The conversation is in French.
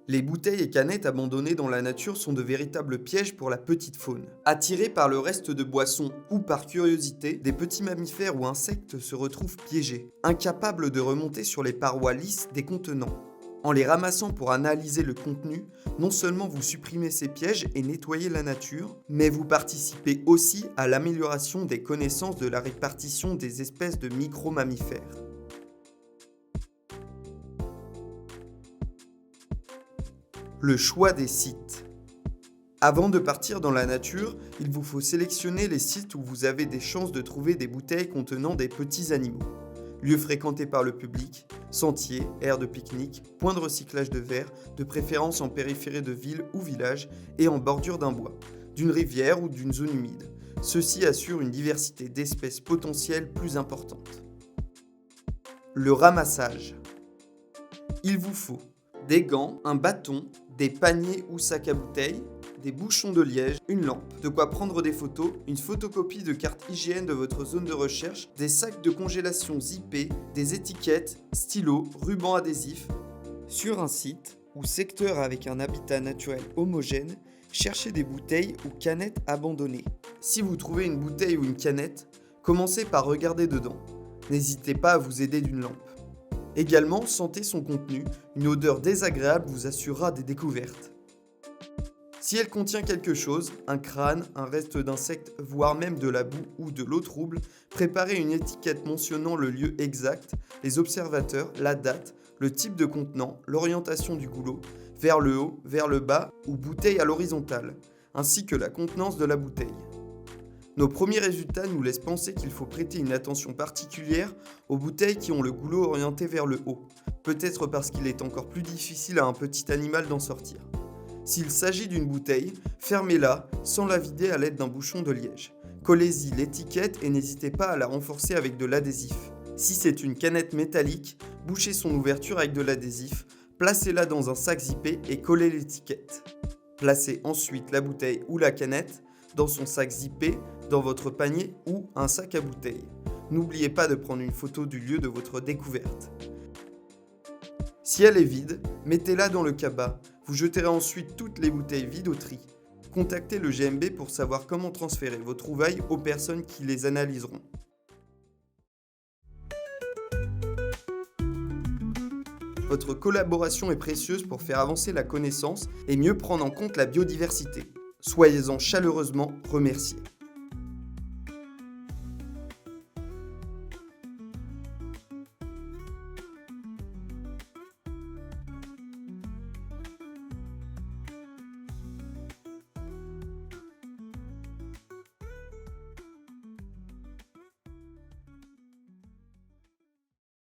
Les bouteilles et canettes abandonnées dans la nature sont de véritables pièges pour la petite faune. Attirés par le reste de boissons ou par curiosité, des petits mammifères ou insectes se retrouvent piégés, incapables de remonter sur les parois lisses des contenants. En les ramassant pour analyser le contenu, non seulement vous supprimez ces pièges et nettoyez la nature, mais vous participez aussi à l'amélioration des connaissances de la répartition des espèces de micro-mammifères. Le choix des sites. Avant de partir dans la nature, il vous faut sélectionner les sites où vous avez des chances de trouver des bouteilles contenant des petits animaux. Lieux fréquentés par le public, sentiers, aires de pique-nique, points de recyclage de verre, de préférence en périphérie de ville ou village et en bordure d'un bois, d'une rivière ou d'une zone humide. Ceci assure une diversité d'espèces potentielles plus importante. Le ramassage. Il vous faut des gants, un bâton, des paniers ou sacs à bouteilles, des bouchons de liège, une lampe, de quoi prendre des photos, une photocopie de carte IGN de votre zone de recherche, des sacs de congélation zippés, des étiquettes, stylos, rubans adhésifs. Sur un site ou secteur avec un habitat naturel homogène, cherchez des bouteilles ou canettes abandonnées. Si vous trouvez une bouteille ou une canette, commencez par regarder dedans. N'hésitez pas à vous aider d'une lampe. Également, sentez son contenu, une odeur désagréable vous assurera des découvertes. Si elle contient quelque chose, un crâne, un reste d'insecte, voire même de la boue ou de l'eau trouble, préparez une étiquette mentionnant le lieu exact, les observateurs, la date, le type de contenant, l'orientation du goulot, vers le haut, vers le bas ou bouteille à l'horizontale, ainsi que la contenance de la bouteille. Nos premiers résultats nous laissent penser qu'il faut prêter une attention particulière aux bouteilles qui ont le goulot orienté vers le haut, peut-être parce qu'il est encore plus difficile à un petit animal d'en sortir. S'il s'agit d'une bouteille, fermez-la sans la vider à l'aide d'un bouchon de liège. Collez-y l'étiquette et n'hésitez pas à la renforcer avec de l'adhésif. Si c'est une canette métallique, bouchez son ouverture avec de l'adhésif, placez-la dans un sac zippé et collez l'étiquette. Placez ensuite la bouteille ou la canette dans son sac zippé, dans votre panier ou un sac à bouteilles. N'oubliez pas de prendre une photo du lieu de votre découverte. Si elle est vide, mettez-la dans le cabas. Vous jeterez ensuite toutes les bouteilles vides au tri. Contactez le GMB pour savoir comment transférer vos trouvailles aux personnes qui les analyseront. Votre collaboration est précieuse pour faire avancer la connaissance et mieux prendre en compte la biodiversité. Soyez-en chaleureusement remerciés.